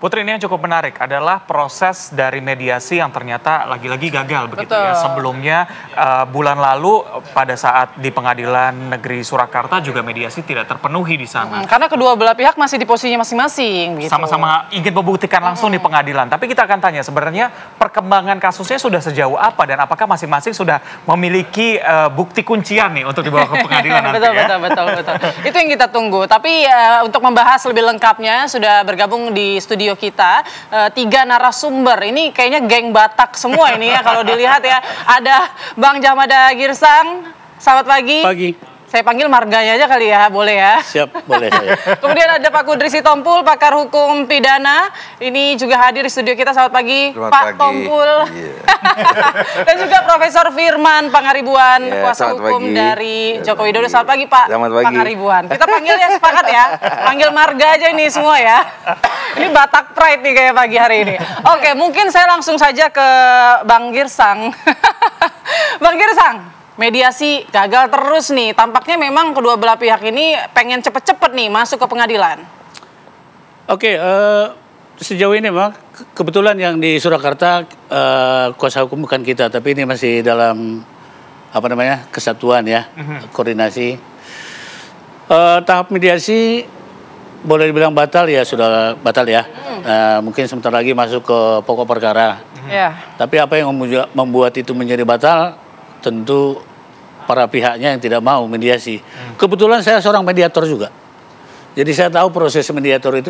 Putri, ini yang cukup menarik adalah proses dari mediasi yang ternyata lagi-lagi gagal begitu ya. Sebelumnya bulan lalu pada saat di Pengadilan Negeri Surakarta juga mediasi tidak terpenuhi di sana. Karena kedua belah pihak masih di posisinya masing-masing. Sama-sama ingin membuktikan langsung di pengadilan. Tapi kita akan tanya sebenarnya perkembangan kasusnya sudah sejauh apa dan apakah masing-masing sudah memiliki bukti kuncian nih untuk dibawa ke pengadilan nanti ya. Betul. Itu yang kita tunggu. Tapi untuk membahas lebih lengkapnya sudah bergabung di studio kita 3 narasumber. Ini kayaknya geng Batak semua ini ya kalau dilihat ya. Ada Bang Jamada Girsang. Selamat pagi. Pagi. Saya panggil marganya aja kali ya, boleh ya? Siap, boleh saya. Kemudian ada Pak Kudri Sitompul, pakar hukum pidana. Ini juga hadir di studio kita. Selamat pagi, Pak Tompul. Dan juga Profesor Firman Pangaribuan, kuasa hukum dari Joko Widodo. Selamat pagi, Pak Pangaribuan. Kita panggil ya, sepakat ya? Panggil marga aja ini semua ya. Ini Batak Pride nih kayak pagi hari ini. Oke, mungkin saya langsung saja ke Bang Girsang. Bang Girsang. Mediasi gagal terus nih. Tampaknya memang kedua belah pihak ini pengen cepet-cepet nih masuk ke pengadilan. Oke, sejauh ini memang kebetulan yang di Surakarta kuasa hukum bukan kita, tapi ini masih dalam kesatuan ya, koordinasi. Tahap mediasi boleh dibilang batal ya, sudah batal ya. Mungkin sebentar lagi masuk ke pokok perkara. Tapi apa yang membuat itu menjadi batal? Tentu para pihaknya yang tidak mau mediasi. Kebetulan saya seorang mediator juga. Jadi saya tahu proses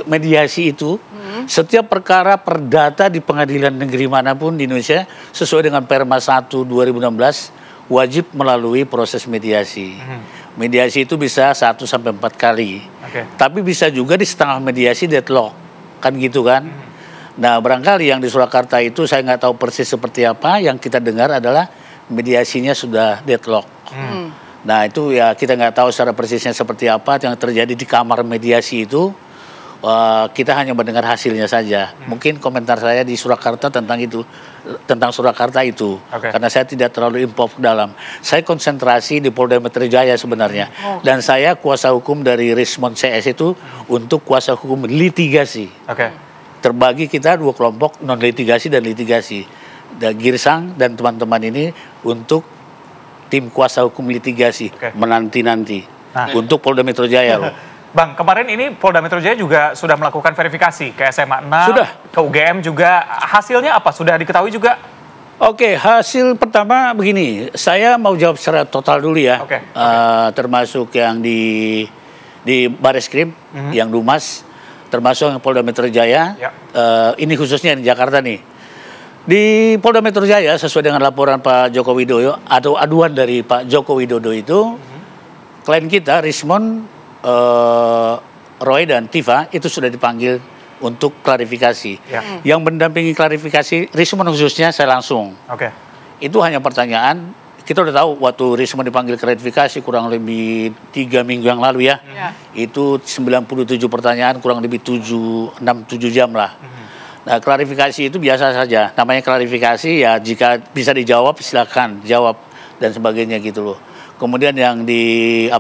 mediasi itu, setiap perkara perdata di pengadilan negeri manapun di Indonesia sesuai dengan Perma 1 2016 wajib melalui proses mediasi. Mediasi itu bisa 1 sampai 4 kali. Tapi bisa juga di setengah mediasi deadlock. Kan gitu kan? Nah, barangkali yang di Surakarta itu saya nggak tahu persis seperti apa, yang kita dengar adalah mediasinya sudah deadlock. Nah itu ya kita nggak tahu secara persisnya seperti apa yang terjadi di kamar mediasi itu. Kita hanya mendengar hasilnya saja. Mungkin komentar saya di Surakarta tentang itu, tentang Surakarta itu, karena saya tidak terlalu involved dalam. Saya konsentrasi di Polda Metro Jaya sebenarnya, dan saya kuasa hukum dari Rismon CS itu untuk kuasa hukum litigasi. Terbagi kita 2 kelompok, non litigasi dan litigasi. Dan Girsang dan teman-teman ini untuk tim kuasa hukum litigasi menanti-nanti untuk Polda Metro Jaya loh. Bang, kemarin ini Polda Metro Jaya juga sudah melakukan verifikasi ke SMA 6, sudah. Ke UGM juga. Hasilnya apa? Sudah diketahui juga? Oke, hasil pertama begini. Saya mau jawab secara total dulu ya. Termasuk yang di Bareskrim, yang Dumas, termasuk yang Polda Metro Jaya. Ini khususnya di Jakarta nih. Di Polda Metro Jaya sesuai dengan laporan Pak Joko Widodo atau aduan dari Pak Joko Widodo itu, klien kita Rismon, Roy dan Tifa itu sudah dipanggil untuk klarifikasi. Yang mendampingi klarifikasi Rismon khususnya saya langsung. Itu hanya pertanyaan. Kita udah tahu waktu Rismon dipanggil klarifikasi kurang lebih 3 minggu yang lalu ya. Itu 97 pertanyaan kurang lebih 6-7 jam lah. Nah, klarifikasi itu biasa saja. Namanya klarifikasi ya, jika bisa dijawab silakan jawab dan sebagainya gitu loh. Kemudian yang di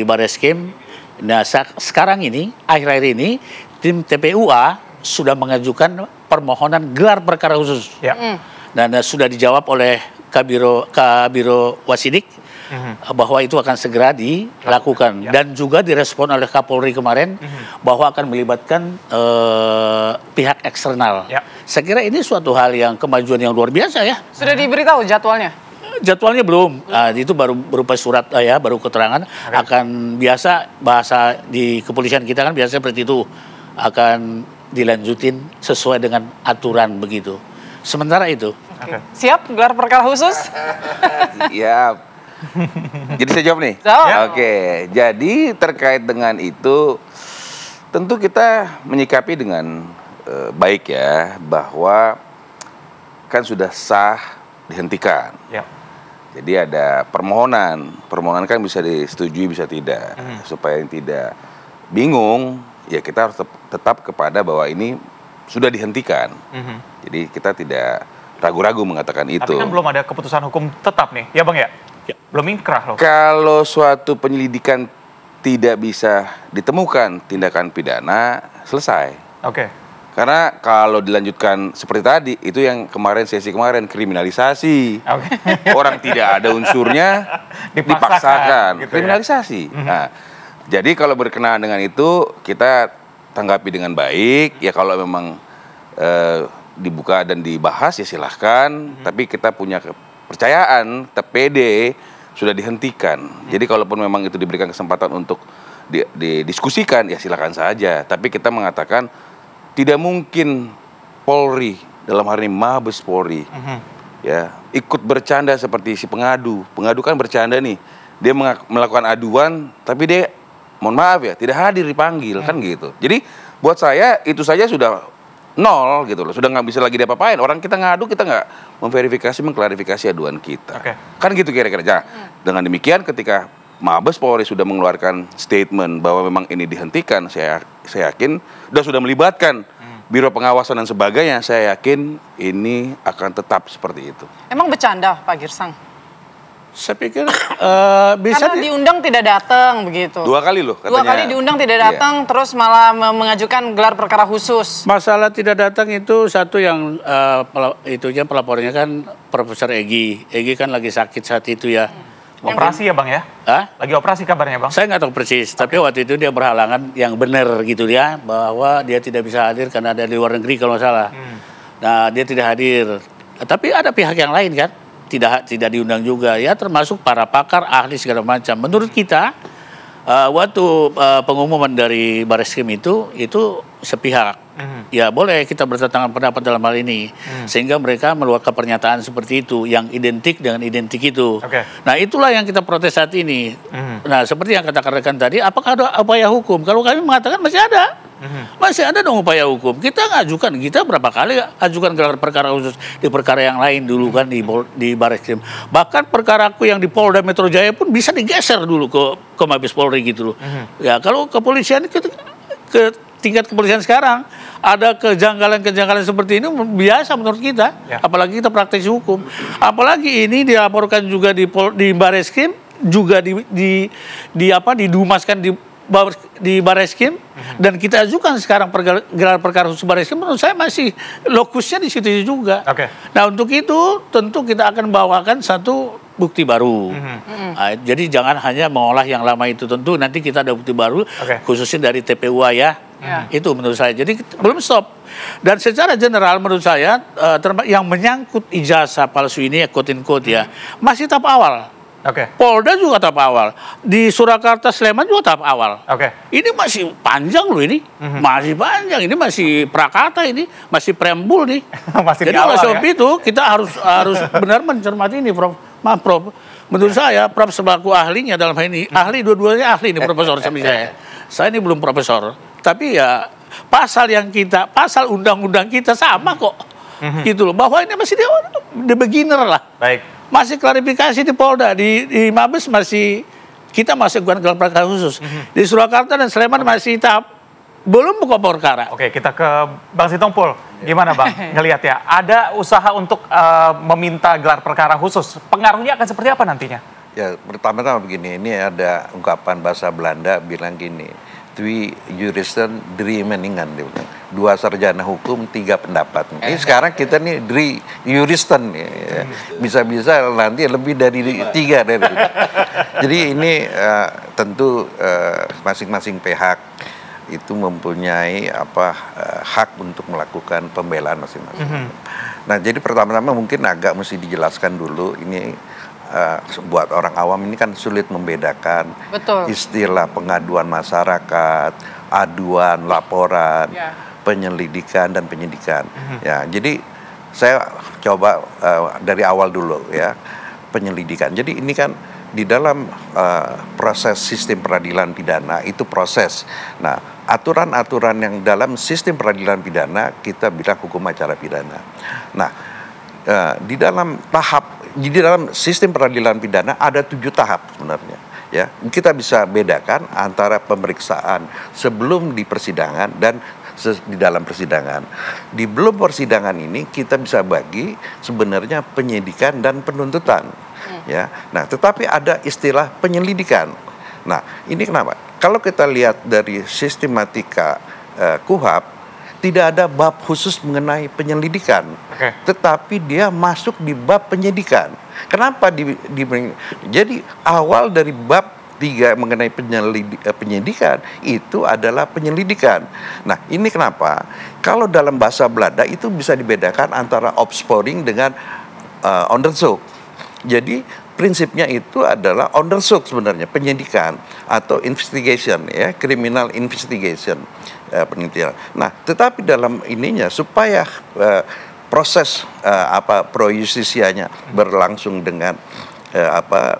Bareskrim, nah sekarang ini akhir-akhir ini tim TPUA sudah mengajukan permohonan gelar perkara khusus. Dan sudah dijawab oleh Kabiro Wasidik bahwa itu akan segera dilakukan, dan juga direspon oleh Kapolri kemarin bahwa akan melibatkan pihak eksternal. Saya kira ini suatu hal yang kemajuan yang luar biasa ya. Sudah diberitahu jadwalnya? Jadwalnya belum. Itu baru berupa surat baru keterangan. Akan biasa bahasa di kepolisian kita kan biasanya seperti itu, akan dilanjutin sesuai dengan aturan begitu. Sementara itu. Siap gelar perkara khusus? Ya. Jadi saya jawab nih? Oke, jadi terkait dengan itu tentu kita menyikapi dengan baik ya, bahwa kan sudah sah dihentikan. Jadi ada permohonan kan bisa disetujui bisa tidak. Supaya yang tidak bingung ya kita harus tetap kepada bahwa ini sudah dihentikan. Jadi kita tidak ragu-ragu mengatakan itu. Tapi kan belum ada keputusan hukum tetap nih, ya Bang ya? Belum inkrah loh. Kalau suatu penyelidikan tidak bisa ditemukan tindakan pidana, selesai. Karena kalau dilanjutkan seperti tadi, itu yang kemarin sesi kemarin kriminalisasi. Orang tidak ada unsurnya dipaksakan. Gitu kriminalisasi. Ya? Nah, jadi kalau berkenaan dengan itu kita tanggapi dengan baik. Ya kalau memang dibuka dan dibahas ya silahkan. Tapi kita punya kepercayaan, TPD sudah dihentikan. Jadi kalaupun memang itu diberikan kesempatan untuk didiskusikan ya silakan saja. Tapi kita mengatakan tidak mungkin Polri dalam hari ini Mabes Polri ya ikut bercanda seperti si pengadu. Pengadu kan bercanda nih, dia melakukan aduan tapi dia mohon maaf ya tidak hadir dipanggil kan gitu. Jadi buat saya itu saja sudah nol gitu loh, sudah nggak bisa lagi diapa-apain. Orang kita ngadu kita nggak memverifikasi mengklarifikasi aduan kita. Kan gitu kira-kira. Nah, dengan demikian ketika Mabes Polri sudah mengeluarkan statement bahwa memang ini dihentikan, saya yakin sudah melibatkan Biro Pengawasan dan sebagainya, saya yakin ini akan tetap seperti itu. Emang bercanda Pak Girsang? Saya pikir bisa karena diundang tidak datang begitu. 2 kali loh katanya. 2 kali diundang tidak datang, terus malah mengajukan gelar perkara khusus. Masalah tidak datang itu satu yang pelapornya kan Profesor Egy. Egy kan lagi sakit saat itu ya. Operasi ya Bang ya? Hah? Lagi operasi kabarnya Bang? Saya nggak tahu persis, tapi waktu itu dia berhalangan yang benar gitu ya, bahwa dia tidak bisa hadir karena ada di luar negeri kalau nggak salah. Nah dia tidak hadir, tapi ada pihak yang lain kan, tidak diundang juga ya, termasuk para pakar, ahli segala macam. Menurut kita waktu pengumuman dari Barreskrim itu sepihak. Ya boleh kita bertentangan pendapat dalam hal ini, sehingga mereka mengeluarkan pernyataan seperti itu yang identik dengan identik itu. Nah itulah yang kita protes saat ini. Nah seperti yang katakan rekan tadi, apakah ada upaya hukum? Kalau kami mengatakan masih ada. Masih ada dong upaya hukum. Kita berapa kali ajukan gelar perkara khusus di perkara yang lain dulu kan di Barreskrim. Bahkan perkaraku yang di Polda Metro Jaya pun bisa digeser dulu ke Mabes Polri gitu loh. Ya kalau kepolisian ke tingkat kepolisian sekarang ada kejanggalan-kejanggalan seperti ini biasa menurut kita, apalagi kita praktisi hukum. Apalagi ini dilaporkan juga di Barreskrim, juga didumaskan di Barreskrim, dan kita ajukan sekarang gelar perkara khusus Barreskrim. Menurut saya masih lokusnya di situ juga. Nah untuk itu tentu kita akan bawakan satu bukti baru. Nah, jadi jangan hanya mengolah yang lama itu, tentu nanti kita ada bukti baru khususnya dari TPUA ya. Itu menurut saya. Jadi belum stop. Dan secara general menurut saya yang menyangkut ijazah palsu ini ya quote in quote ya masih tahap awal. Polda juga tahap awal. Di Surakarta Sleman juga tahap awal. Ini masih panjang loh ini. Masih panjang. Ini masih prakata ini. Masih preambul nih. Jadi oleh sebab itu kita harus benar mencermati ini Prof. Maaf Prof. Menurut saya Prof selaku ahlinya dalam hal ini. Ahli dua-duanya ahli ini Profesor sama saya. Saya ini belum profesor. Tapi ya pasal undang-undang kita sama kok. Gitu loh. Bahwa ini masih the beginner lah. Masih klarifikasi di Polda, di Mabes kita masih bukan gelar perkara khusus. Di Surakarta dan Sleman masih tahap belum buka perkara. Kita ke Bang Sitompul. Gimana Bang ngelihat ya? Ada usaha untuk meminta gelar perkara khusus. Pengaruhnya akan seperti apa nantinya? Ya pertama-tama begini, ini ada ungkapan bahasa Belanda bilang gini, 2 juristen, 3 meningan, dia bilang. 2 sarjana hukum, 3 pendapat. Ini sekarang kita nih 3 juristen nih, ya. Bisa-bisa nanti lebih dari 3 dari itu. Jadi ini tentu masing-masing pihak itu mempunyai hak untuk melakukan pembelaan masing-masing. Nah jadi pertama-tama mungkin agak mesti dijelaskan dulu ini. Buat orang awam ini kan sulit membedakan istilah pengaduan masyarakat, aduan, laporan, penyelidikan dan penyidikan. Ya, jadi saya coba dari awal dulu ya penyelidikan. Jadi ini kan di dalam proses sistem peradilan pidana itu proses. Nah, aturan-aturan yang dalam sistem peradilan pidana kita bilang hukum acara pidana. Nah, di dalam sistem peradilan pidana ada 7 tahap sebenarnya ya. Kita bisa bedakan antara pemeriksaan sebelum di persidangan dan di dalam persidangan. Di belum persidangan ini kita bisa bagi sebenarnya penyidikan dan penuntutan ya. Nah, tetapi ada istilah penyelidikan. Nah, ini kenapa? Kalau kita lihat dari sistematika KUHP tidak ada bab khusus mengenai penyelidikan, tetapi dia masuk di bab penyidikan. Kenapa jadi awal dari bab 3 mengenai penyidikan itu adalah penyelidikan. Nah, ini kenapa? Kalau dalam bahasa Belanda itu bisa dibedakan antara opsporing dengan onderzoek. Jadi prinsipnya itu adalah onderzoek sebenarnya, penyidikan atau investigation, ya, criminal investigation, penelitian. Nah, tetapi dalam ininya supaya proses pro justisianya berlangsung dengan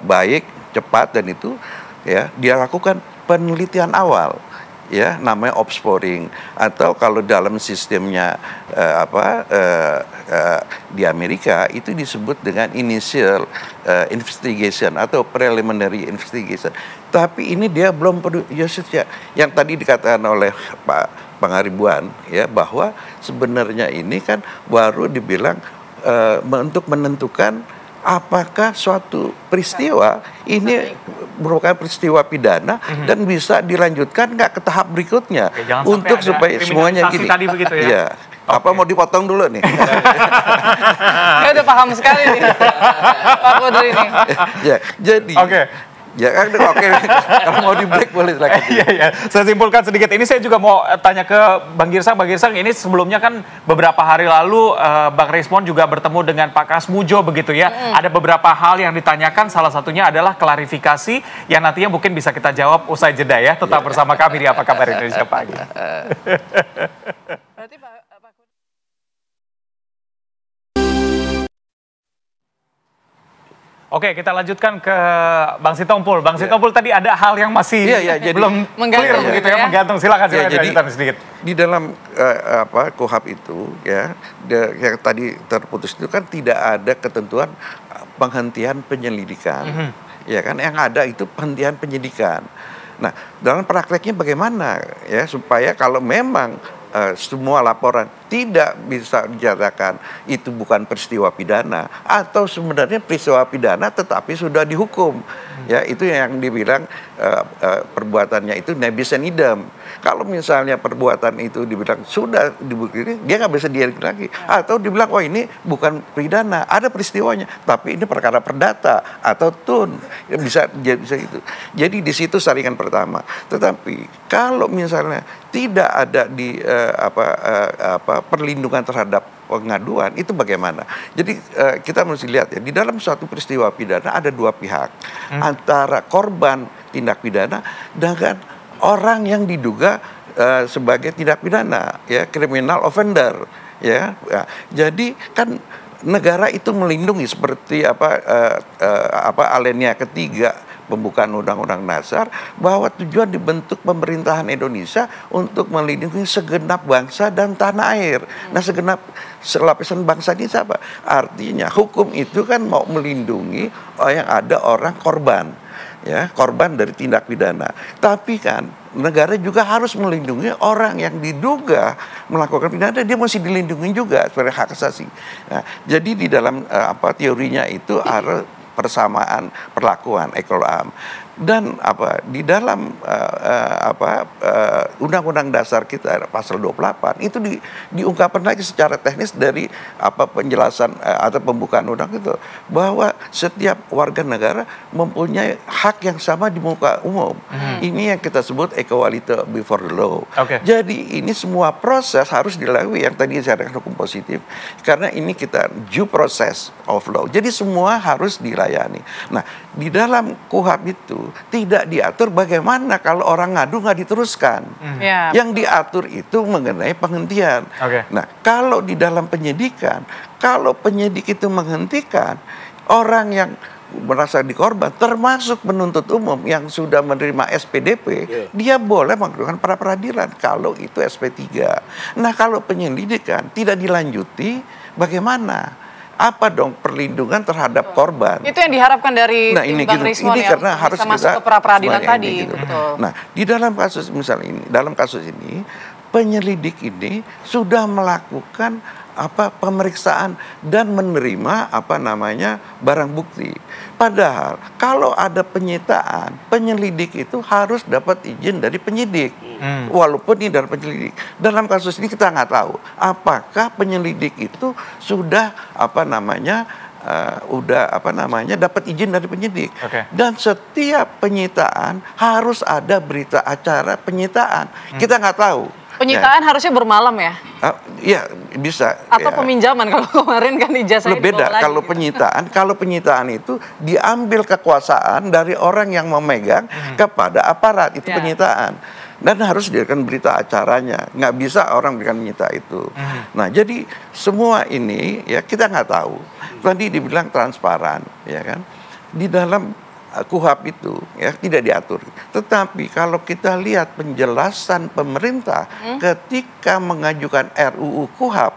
baik, cepat, dan itu, ya, dia lakukan penelitian awal, ya, namanya opsporing, atau kalau dalam sistemnya di Amerika itu disebut dengan initial investigation atau preliminary investigation. Tapi ini dia belum perlu justisia yang tadi dikatakan oleh Pak Pangaribuan, ya, bahwa sebenarnya ini kan baru dibilang untuk menentukan apakah suatu peristiwa ini merupakan peristiwa pidana dan bisa dilanjutkan nggak ke tahap berikutnya, untuk supaya semuanya gini. Tadi begitu, ya? Iya. Apa mau dipotong dulu nih? Saya udah paham sekali nih, Pak Kudri ini. Ya, jadi. Ya kan, oke. Kalau mau di break boleh lagi. Iya. Saya simpulkan sedikit. Ini saya juga mau tanya ke Bang Girsang. Bang Girsang, ini sebelumnya kan beberapa hari lalu Bang Rismon juga bertemu dengan Pak Kasmujo begitu, ya. Ada beberapa hal yang ditanyakan. Salah satunya adalah klarifikasi yang nantinya mungkin bisa kita jawab usai jeda, ya. Tetap bersama kami di Apa Kabar Indonesia Pagi. Berarti Pak Oke, kita lanjutkan ke Bang Sitompul. Bang Sitompul, tadi ada hal yang masih belum clear begitu, ya, menggantung. Silakan lanjutan sedikit. Di dalam KUHP itu, ya, yang tadi terputus itu kan tidak ada ketentuan penghentian penyelidikan. Ya kan, yang ada itu penghentian penyidikan. Nah, dalam prakteknya bagaimana, ya, supaya kalau memang semua laporan tidak bisa dinyatakan itu bukan peristiwa pidana, atau sebenarnya peristiwa pidana tetapi sudah dihukum, ya, itu yang dibilang perbuatannya itu nebis in idem. Kalau misalnya perbuatan itu dibilang sudah dibuktikan, dia nggak bisa diadili lagi, atau dibilang oh ini bukan pidana, ada peristiwanya tapi ini perkara perdata atau tun, ya, bisa itu. Jadi di situ saringan pertama. Tetapi kalau misalnya tidak ada di perlindungan terhadap pengaduan, itu bagaimana? Jadi kita mesti lihat, ya, di dalam suatu peristiwa pidana ada dua pihak, antara korban tindak pidana dengan orang yang diduga sebagai tindak pidana, ya, criminal offender, ya. Jadi kan negara itu melindungi seperti alinea ketiga pembukaan Undang-Undang Dasar, bahwa tujuan dibentuk pemerintahan Indonesia untuk melindungi segenap bangsa dan tanah air. Nah, segenap lapisan bangsa ini siapa? Artinya hukum itu kan mau melindungi yang ada orang korban, ya, korban dari tindak pidana. Tapi kan negara juga harus melindungi orang yang diduga melakukan pidana, dia mesti dilindungi juga sebagai hak asasi. Nah, jadi di dalam teorinya itu ada persamaan perlakuan ekolam. Dan di dalam Undang-Undang Dasar kita pasal 28 itu diungkapkan lagi secara teknis dari penjelasan atau pembukaan undang itu, bahwa setiap warga negara mempunyai hak yang sama di muka umum. Ini yang kita sebut equality before the law. Jadi ini semua proses harus dilalui, yang tadi saya katakan hukum positif, karena ini kita due process of law. Jadi semua harus dilayani. Nah, di dalam KUHP itu tidak diatur bagaimana kalau orang ngadu nggak diteruskan. Yang diatur itu mengenai penghentian. Nah, kalau di dalam penyidikan, kalau penyidik itu menghentikan, orang yang merasa dikorban, termasuk penuntut umum yang sudah menerima SPDP, dia boleh mengajukan pra peradilan kalau itu SP3. Nah, kalau penyelidikan tidak dilanjuti, bagaimana? Apa dong perlindungan terhadap korban? Itu yang diharapkan dari Bang Rismon, ini karena harus masuk ke pra peradilan tadi. Nah, di dalam kasus misalnya ini, dalam kasus ini penyelidik ini sudah melakukan pemeriksaan dan menerima barang bukti. Padahal kalau ada penyitaan, penyelidik itu harus dapat izin dari penyidik. Walaupun ini dari penyelidik. Dalam kasus ini kita nggak tahu apakah penyelidik itu sudah dapat izin dari penyidik. Dan setiap penyitaan harus ada berita acara penyitaan. Kita nggak tahu. Penyitaan harusnya bermalam ya? Iya, bisa. Atau peminjaman, kalau kemarin kan ijazahnya beda. Kalau penyitaan itu diambil kekuasaan dari orang yang memegang kepada aparat, itu penyitaan. Dan harus diberikan berita acaranya. Nggak bisa orang berikan menyita itu. Nah, jadi semua ini ya kita nggak tahu. Tadi dibilang transparan, ya kan? Di dalam KUHP itu ya tidak diatur. Tetapi kalau kita lihat penjelasan pemerintah ketika mengajukan RUU KUHP,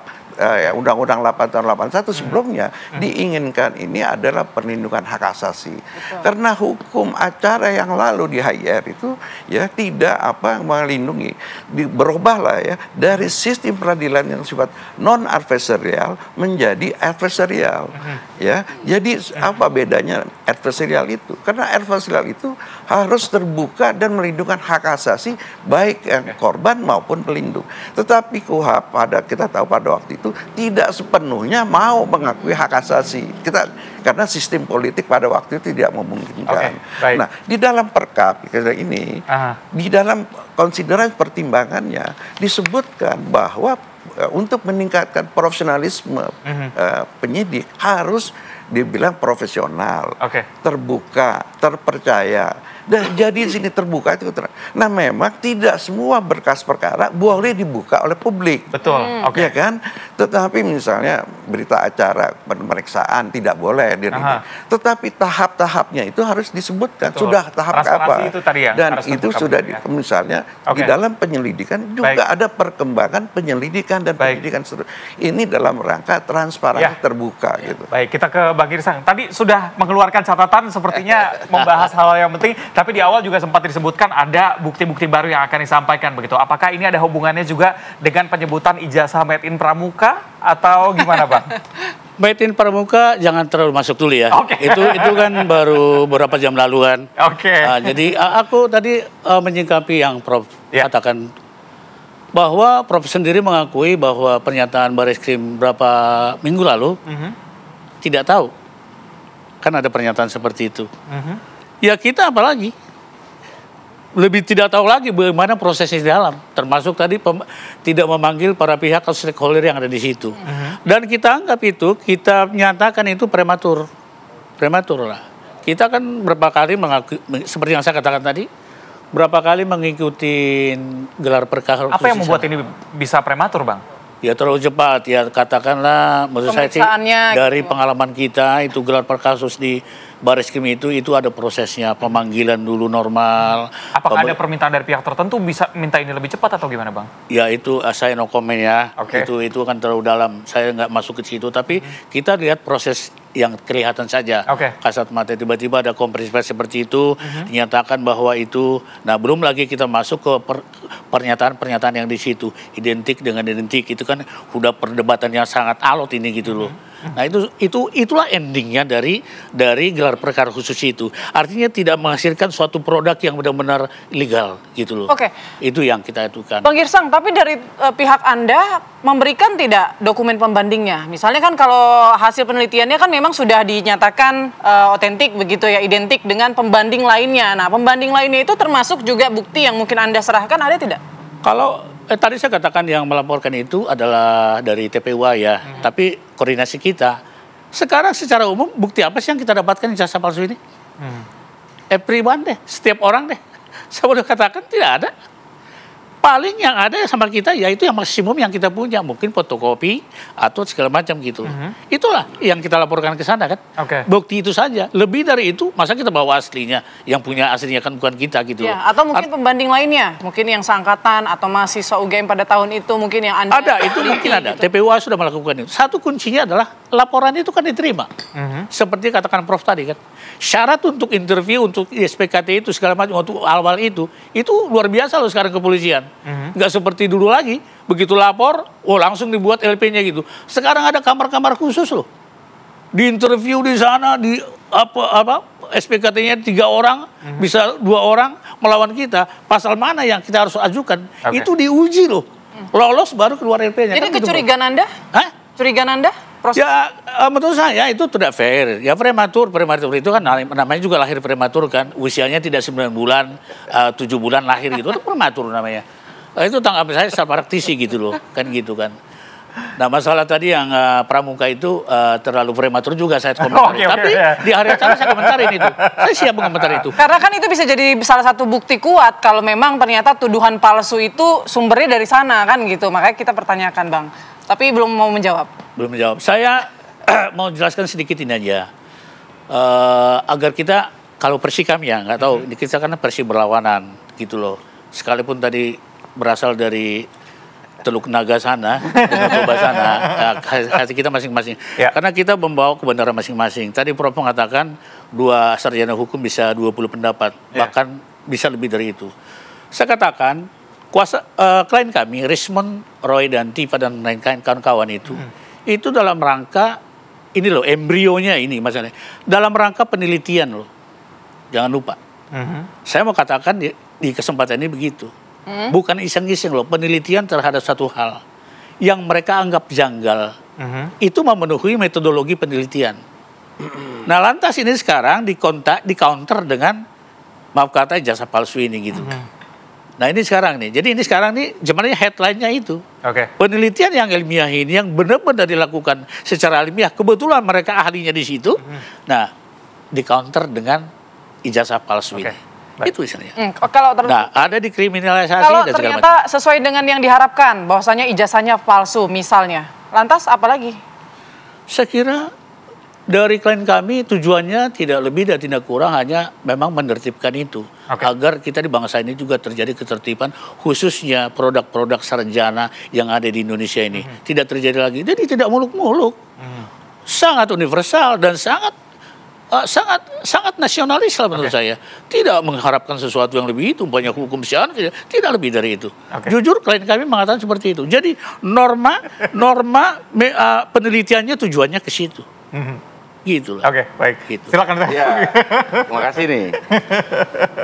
Undang-Undang 8 tahun 81 sebelumnya, diinginkan ini adalah perlindungan hak asasi. Karena hukum acara yang lalu di HIR itu ya tidak melindungi. Berubahlah ya dari sistem peradilan yang sifat non adversarial menjadi adversarial. Ya, jadi apa bedanya adversarial itu? Karena adversarial itu harus terbuka dan melindungi hak asasi baik yang korban maupun pelindung. Tetapi KUHP kita tahu pada waktu itu tidak sepenuhnya mau mengakui hak asasi karena sistem politik pada waktu itu tidak memungkinkan. Nah, di dalam perkap ini, di dalam konsideran pertimbangannya disebutkan bahwa untuk meningkatkan profesionalisme penyidik harus dibilang profesional, terbuka, terpercaya. Dan jadi di sini terbuka itu. Nah, memang tidak semua berkas perkara boleh dibuka oleh publik. Betul. Ya kan? Tetapi misalnya berita acara pemeriksaan tidak boleh dirilis. Tetapi tahap-tahapnya itu harus disebutkan. Sudah tahap apa? Itu tadi ya, dan itu sudah misalnya di dalam penyelidikan juga ada perkembangan penyelidikan dan penyidikan. Ini dalam rangka transparansi terbuka gitu. Baik, kita ke Bang Girsang. Tadi sudah mengeluarkan catatan sepertinya membahas hal yang penting. Tapi di awal juga sempat disebutkan ada bukti-bukti baru yang akan disampaikan begitu. Apakah ini ada hubungannya juga dengan penyebutan ijazah Made in Pramuka atau gimana, Bang? Made in Pramuka jangan terlalu masuk dulu ya. Itu kan baru beberapa jam lalu kan. Jadi aku tadi menyingkapi yang Prof katakan bahwa Prof sendiri mengakui bahwa pernyataan Bareskrim berapa minggu lalu tidak tahu. Kan ada pernyataan seperti itu. Ya kita apalagi lebih tidak tahu lagi bagaimana prosesnya di dalam, termasuk tadi tidak memanggil para pihak atau stakeholder yang ada di situ. Dan kita anggap itu, kita nyatakan itu prematur lah. Kita kan berapa kali seperti yang saya katakan tadi, berapa kali mengikuti gelar perkara. Apa yang membuat ini bisa prematur, Bang? Ya terlalu cepat, ya katakanlah menurut saya sih dari pengalaman kita itu gelar perkara kasus di Bareskrim itu ada prosesnya, pemanggilan dulu normal. Apakah ada permintaan dari pihak tertentu bisa minta ini lebih cepat atau gimana, Bang? Ya itu saya no comment ya. Itu kan terlalu dalam. Saya nggak masuk ke situ. Tapi kita lihat proses yang kelihatan saja. Kasat mata tiba-tiba ada konferensi pers seperti itu, dinyatakan bahwa itu. Nah belum lagi kita masuk ke pernyataan-pernyataan yang di situ identik dengan identik, itu kan udah perdebatan yang sangat alot ini gitu loh. Nah itulah endingnya dari gelar perkara khusus itu. Artinya tidak menghasilkan suatu produk yang benar-benar legal gitu loh. Itu yang kita ajukan. Bang Girsang, tapi dari pihak Anda memberikan tidak dokumen pembandingnya? Misalnya kan kalau hasil penelitiannya kan memang sudah dinyatakan otentik begitu ya, identik dengan pembanding lainnya. Nah, pembanding lainnya itu termasuk juga bukti yang mungkin Anda serahkan, ada tidak? Kalau tadi saya katakan yang melaporkan itu adalah dari TPUA ya, tapi koordinasi kita. Sekarang secara umum bukti apa sih yang kita dapatkan ijazah palsu ini? Everyone deh, setiap orang deh. Saya udah katakan tidak ada. Paling yang ada sama kita yaitu yang maksimum yang kita punya, mungkin fotokopi atau segala macam gitu. Itulah yang kita laporkan ke sana kan. Bukti itu saja. Lebih dari itu masa kita bawa aslinya, yang punya aslinya kan bukan kita gitu. Ya, atau mungkin pembanding lainnya, mungkin yang seangkatan atau mahasiswa UGM pada tahun itu mungkin yang Anda ada itu mungkin ada. Gitu. TPUA sudah melakukan itu. Satu kuncinya adalah laporan itu kan diterima. Seperti katakan Prof tadi kan. Syarat untuk interview, untuk SPKT itu segala macam, untuk awal itu luar biasa loh sekarang kepolisian. Nggak seperti dulu lagi, begitu lapor, langsung dibuat LP-nya gitu. Sekarang ada kamar-kamar khusus loh. Di interview di sana, di SPKT-nya 3 orang, bisa 2 orang melawan kita. Pasal mana yang kita harus ajukan, itu diuji loh. Lolos baru keluar LP-nya. Jadi kan kecurigaan Anda? Hah? Curigaan Anda? Proses? Ya, menurut saya itu tidak fair. Ya prematur itu kan namanya juga lahir prematur kan. Usianya tidak 9 bulan, 7 bulan lahir gitu. Itu prematur namanya. Itu tanggapan saya secara praktisi gitu loh. Kan gitu kan. Nah masalah tadi yang pramuka itu terlalu prematur juga saya komentari. Tapi di hari acara saya komentarin itu. Saya siap mengomentari itu. Karena kan itu bisa jadi salah satu bukti kuat kalau memang ternyata tuduhan palsu itu sumbernya dari sana kan gitu. Makanya kita pertanyakan Bang. Tapi belum mau menjawab. Belum menjawab. Saya mau jelaskan sedikit ini aja. Agar kita, kalau Persi kami ya, nggak tahu, kita karena Persi berlawanan gitu loh. Sekalipun tadi berasal dari Teluk Naga sana, dengan Toba sana, hati kita masing-masing. Ya. Karena kita membawa kebenaran masing-masing. Tadi Prof mengatakan 2 sarjana hukum bisa 20 pendapat, bahkan bisa lebih dari itu. Saya katakan, klien kami, Rismond, Roy, dan Tifa, dan lain-lain kawan-kawan itu dalam rangka, ini loh, embrionya ini masalahnya, dalam rangka penelitian loh, jangan lupa. Saya mau katakan di kesempatan ini begitu, bukan iseng-iseng loh, penelitian terhadap satu hal yang mereka anggap janggal, itu memenuhi metodologi penelitian. Nah lantas ini sekarang di counter dengan, maaf kata, ijazah palsu ini gitu. Nah ini sekarang nih, jadi ini sekarang nih sebenarnya headline-nya itu. Penelitian yang ilmiah ini, yang benar-benar dilakukan secara ilmiah, kebetulan mereka ahlinya di situ, nah di counter dengan ijazah palsu ini. Itu istilahnya. Nah ada dikriminalisasi. Kalau ternyata sesuai dengan yang diharapkan, bahwasanya ijazahnya palsu misalnya, lantas apa lagi? Saya kira dari klien kami tujuannya tidak lebih dan tidak kurang hanya memang menertibkan itu. Agar kita di bangsa ini juga terjadi ketertiban, khususnya produk-produk sarjana yang ada di Indonesia ini. Tidak terjadi lagi. Jadi tidak muluk-muluk. Sangat universal dan sangat nasionalis lah menurut saya. Tidak mengharapkan sesuatu yang lebih itu. Banyak hukum syariat, tidak lebih dari itu. Jujur klien kami mengatakan seperti itu. Jadi norma penelitiannya tujuannya ke situ. Gitu lah. Baik. Gitu. Silakan. Ya, terima kasih nih.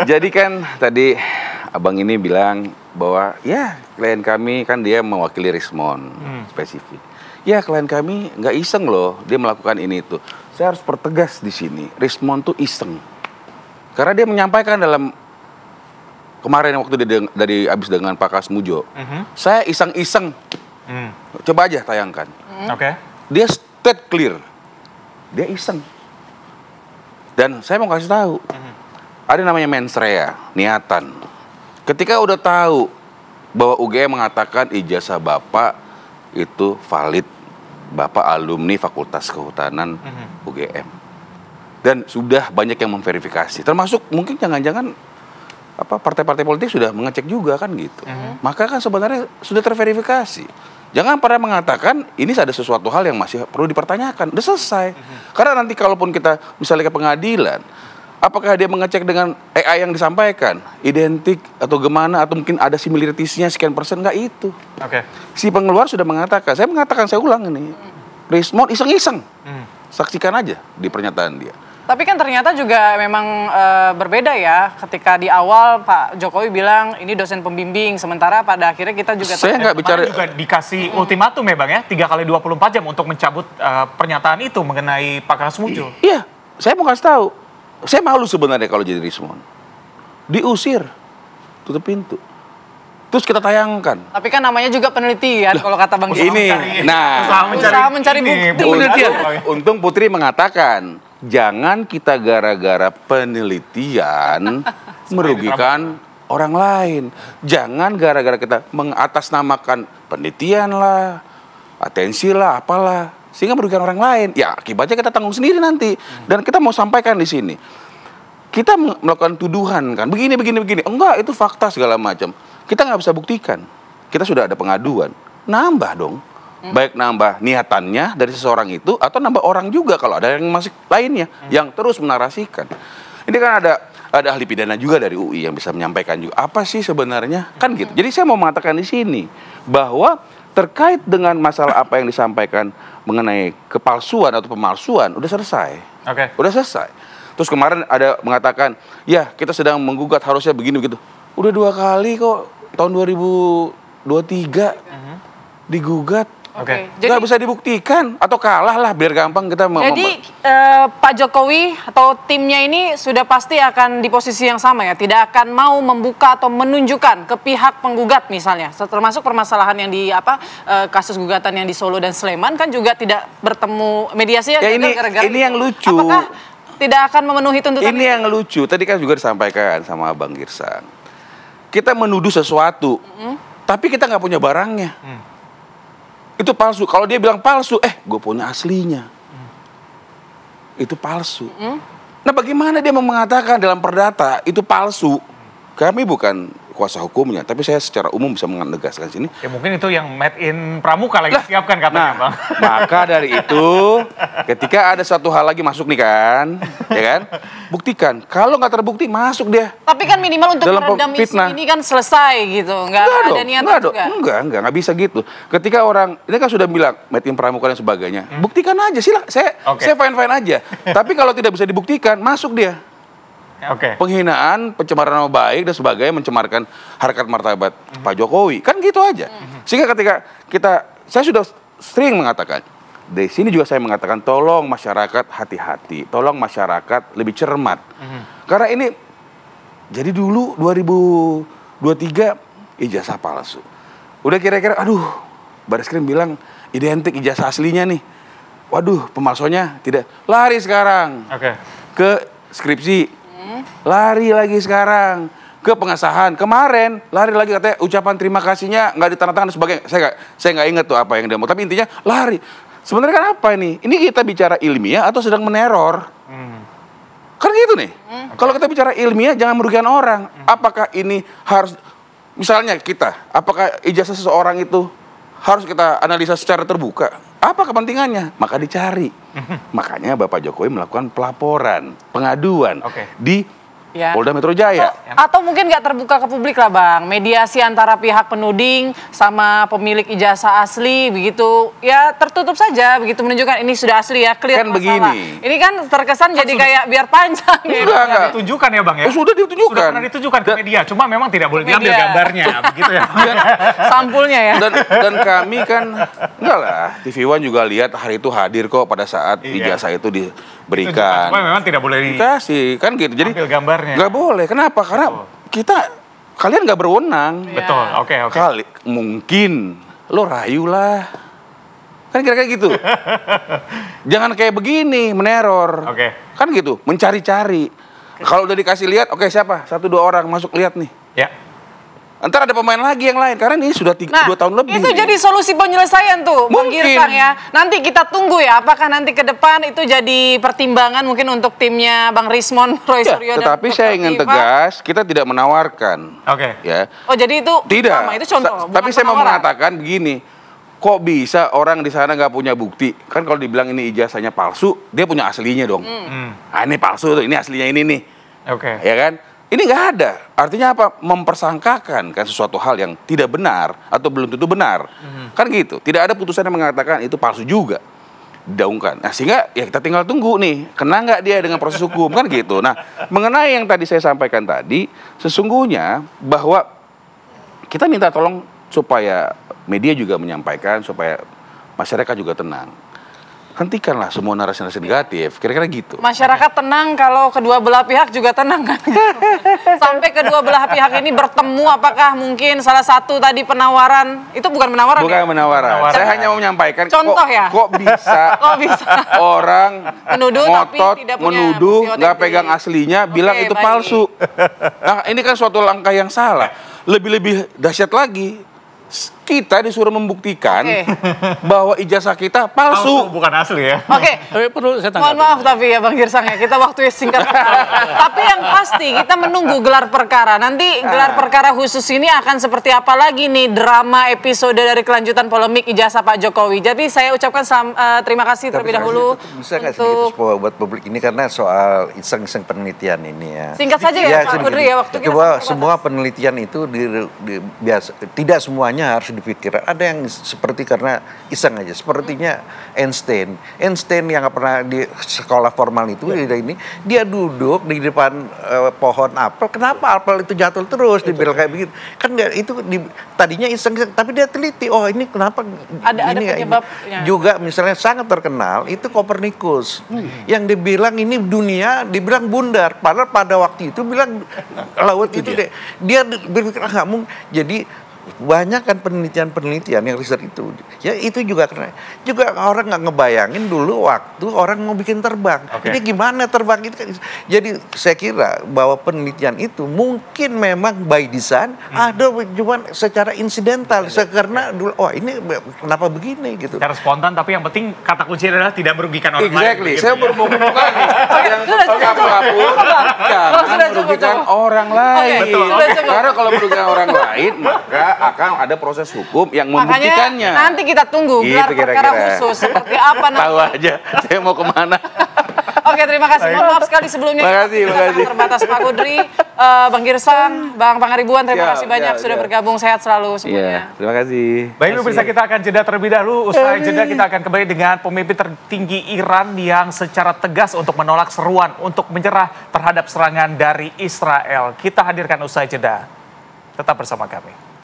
Jadi kan tadi abang ini bilang bahwa ya klien kami kan dia mewakili Rismond spesifik. Ya klien kami nggak iseng loh dia melakukan ini itu. Saya harus pertegas di sini. Rismond tuh iseng. Karena dia menyampaikan dalam kemarin waktu dia habis dengan Pak Kasmujo. Saya iseng-iseng. Coba aja tayangkan. Dia state clear. Dia iseng. Dan saya mau kasih tahu. Ada namanya mens rea, niatan. Ketika udah tahu bahwa UGM mengatakan ijazah Bapak itu valid, Bapak alumni Fakultas Kehutanan UGM. Dan sudah banyak yang memverifikasi. Termasuk mungkin jangan-jangan partai-partai politik sudah mengecek juga kan gitu. Maka kan sebenarnya sudah terverifikasi. Jangan pernah mengatakan ini ada sesuatu hal yang masih perlu dipertanyakan. Udah selesai. Karena nanti kalaupun kita misalnya ke pengadilan, apakah dia mengecek dengan AI yang disampaikan, identik atau gimana, atau mungkin ada similaritisnya sekian persen, nggak itu. Si pengeluar sudah mengatakan, saya ulang ini, Rismond iseng-iseng. Saksikan aja di pernyataan dia. Tapi kan ternyata juga memang berbeda ya, ketika di awal Pak Jokowi bilang ini dosen pembimbing, sementara pada akhirnya kita juga saya nggak bicara juga dikasih ultimatum ya Bang ya, 3 kali 24 jam untuk mencabut pernyataan itu mengenai Pak Kasmujo. Iya, saya mau kasih tahu, saya malu sebenarnya kalau jadi Rismond, diusir, tutup pintu. Terus kita tayangkan. Tapi kan namanya juga penelitian kalau kata Bang Jokowi. Ini, usaha mencari bukti. Untung Putri mengatakan, jangan kita gara-gara penelitian merugikan orang lain. Jangan gara-gara kita mengatasnamakan penelitian lah, atensi lah, apalah, sehingga merugikan orang lain. Ya akibatnya kita tanggung sendiri nanti. Dan kita mau sampaikan di sini, kita melakukan tuduhan kan, begini. Enggak, itu fakta segala macam. Kita nggak bisa buktikan. Kita sudah ada pengaduan. Nambah dong. Baik nambah niatannya dari seseorang itu atau nambah orang juga kalau ada yang masih lainnya yang terus menarasikan. Ini kan ada ahli pidana juga dari UI yang bisa menyampaikan juga apa sih sebenarnya kan gitu. Jadi saya mau mengatakan di sini bahwa terkait dengan masalah apa yang disampaikan mengenai kepalsuan atau pemalsuan udah selesai. Udah selesai. Terus kemarin ada mengatakan, ya kita sedang menggugat harusnya begini begitu. Udah 2 kali kok tahun 2023 digugat. Nggak bisa dibuktikan atau kalah lah biar gampang kita. Jadi Pak Jokowi atau timnya ini sudah pasti akan di posisi yang sama ya, tidak akan mau membuka atau menunjukkan ke pihak penggugat misalnya, termasuk permasalahan yang di kasus gugatan yang di Solo dan Sleman kan juga tidak bertemu mediasi ya, ini yang lucu. Apakah tidak akan memenuhi tuntutan ini yang lucu? Tadi kan juga disampaikan sama Bang Girsang. Kita menuduh sesuatu, tapi kita nggak punya barangnya. Itu palsu. Kalau dia bilang palsu, gue punya aslinya. Itu palsu. Nah bagaimana dia mau mengatakan dalam perdata itu palsu? Kami bukan kuasa hukumnya, tapi saya secara umum bisa menegaskan sini. Ya mungkin itu yang made in Pramuka lagi siapkan katanya, Bang. Maka dari itu, ketika ada satu hal lagi masuk nih kan, ya kan, buktikan. Kalau nggak terbukti, masuk dia. Tapi kan minimal untuk meredam isu ini kan selesai gitu, nggak ada niatan juga. Nggak bisa gitu. Ketika orang, ini kan sudah bilang made in Pramuka dan sebagainya, buktikan aja, silakan. Saya fine-fine aja. Tapi kalau tidak bisa dibuktikan, masuk dia. Penghinaan, pencemaran nama baik dan sebagainya, mencemarkan harkat martabat Pak Jokowi, kan gitu aja. Sehingga ketika saya sudah sering mengatakan, di sini juga saya mengatakan tolong masyarakat hati-hati, tolong masyarakat lebih cermat. Karena ini jadi dulu 2023 ijazah palsu. Udah kira-kira Barreskrim bilang identik ijazah aslinya nih. Waduh, pemalsuannya tidak. Lari sekarang ke skripsi. Lari lagi sekarang ke pengesahan. Kemarin lari lagi katanya ucapan terima kasihnya nggak ditandatangan dan sebagainya. Saya nggak ingat tuh apa yang dia mau. Tapi intinya lari. Sebenarnya kan apa ini? Ini kita bicara ilmiah atau sedang meneror? Kan gitu nih. Kalau kita bicara ilmiah jangan merugikan orang. Apakah ini harus misalnya apakah ijazah seseorang itu harus kita analisa secara terbuka? Apa kepentingannya? Maka dicari. Makanya Bapak Jokowi melakukan pelaporan, pengaduan di Polda Metro Jaya. Atau mungkin nggak terbuka ke publik lah Bang. Mediasi antara pihak penuding sama pemilik ijazah asli begitu. Ya tertutup saja begitu menunjukkan ini sudah asli ya, clear kan masalah. Begini. Ini kan terkesan jadi kayak biar panjang. Enggak. Ditunjukkan ya Bang ya? Sudah ditunjukkan. Sudah pernah ditunjukkan ke media. Cuma memang tidak boleh diambil gambarnya. Begitu ya. Sampulnya ya. Dan kami kan, enggak lah. TV One juga lihat hari itu hadir kok pada saat ijazah itu diberikan. Cuma memang tidak boleh dikasih. Kan gitu. Jadi ambil gambarnya. Nggak boleh. Kenapa? Karena kalian nggak berwenang. Betul. Oke. Mungkin lo rayu lah. Kan kira-kira gitu. Jangan kayak begini meneror. Kan gitu. Mencari-cari. Kalau udah dikasih lihat, siapa? 1-2 orang masuk lihat nih. Ya. Ntar ada pemain lagi yang lain, karena ini sudah 2 tahun lebih. Itu jadi solusi penyelesaian tuh, Bang Girsang ya. Nanti kita tunggu ya, apakah nanti ke depan itu jadi pertimbangan mungkin untuk timnya Bang Rismon, Roy Suryo dan tetapi saya ingin tegas, kita tidak menawarkan. Ya. Oh jadi itu tidak. Itu contoh. Tapi saya mau mengatakan begini, kok bisa orang di sana nggak punya bukti? Kan kalau dibilang ini ijazahnya palsu, dia punya aslinya dong. Ini palsu tuh, ini aslinya ini nih. Ya kan? Ini nggak ada. Artinya apa? Mempersangkakan kan sesuatu hal yang tidak benar atau belum tentu benar. Kan gitu. Tidak ada putusan yang mengatakan itu palsu juga. Didaungkan. Nah sehingga ya kita tinggal tunggu nih. Kena nggak dia dengan proses hukum. Kan gitu. Nah mengenai yang tadi saya sampaikan tadi. Sesungguhnya bahwa kita minta tolong supaya media juga menyampaikan. Supaya masyarakat juga tenang. Hentikanlah semua narasi-narasi negatif, kira-kira gitu. Masyarakat tenang kalau kedua belah pihak juga tenang kan? Sampai kedua belah pihak ini bertemu, apakah mungkin salah satu tadi penawaran, itu bukan penawaran bukan ya? Penawaran. Saya hanya mau menyampaikan, contoh kok bisa orang menuduh ngotot, tapi tidak punya menuduh, nggak pegang aslinya, bilang itu palsu. Nah ini kan suatu langkah yang salah. Lebih-lebih dahsyat lagi, kita disuruh membuktikan bahwa ijazah kita palsu. Bukan asli ya. Tapi perlu saya tanggapi. Mohon maaf tapi ya Bang Girsang ya, kita waktunya singkat. Tapi yang pasti kita menunggu gelar perkara. Nanti gelar perkara khusus ini akan seperti apa lagi nih drama episode dari kelanjutan polemik ijazah Pak Jokowi. Jadi saya ucapkan terima kasih terlebih dahulu. Bisa nggak sedikit buat publik ini karena soal iseng-iseng penelitian ini ya. Singkat saja ya Pak Kudri ya, waktu kita semua penelitian itu biasa, tidak semuanya harus dipikir. Ada yang seperti karena iseng aja. Sepertinya Einstein yang pernah di sekolah formal itu dia duduk di depan pohon apel. Kenapa apel itu jatuh terus dibilang kayak begitu? Kan tadinya iseng, tapi dia teliti. Oh ini kenapa? Ada penyebabnya. Juga misalnya sangat terkenal itu Kopernikus yang dibilang ini dunia, dibilang bundar. Padahal pada waktu itu bilang laut itu dia berpikir nggak mungkin. Jadi banyak kan penelitian yang riset itu ya, itu juga karena orang nggak ngebayangin dulu waktu orang mau bikin terbang. Ini gimana terbang itu kan. Jadi saya kira bahwa penelitian itu mungkin memang by design, ada cuma secara insidental karena dulu ini kenapa begini gitu. Secara spontan, tapi yang penting kata kunci adalah tidak merugikan orang lain. Saya baru mau ngomong yang jangan merugikan orang lain. Karena kalau merugikan orang lain maka akan ada proses hukum yang membuktikannya. Makanya nanti kita tunggu gelar perkara khusus seperti apa nanti. Tahu aja saya mau kemana. Oke, terima kasih. Mohon maaf sekali sebelumnya. Terima kasih. Terbatas Pak Kudri, Bang Girsang, Bang Pangaribuan, terima kasih banyak sudah bergabung. Sehat selalu semuanya. Terima kasih. Baik, pemirsa, kita akan jeda terlebih dahulu. Usai jeda kita akan kembali dengan pemimpin tertinggi Iran yang secara tegas untuk menolak seruan untuk menyerah terhadap serangan dari Israel. Kita hadirkan usai jeda. Tetap bersama kami.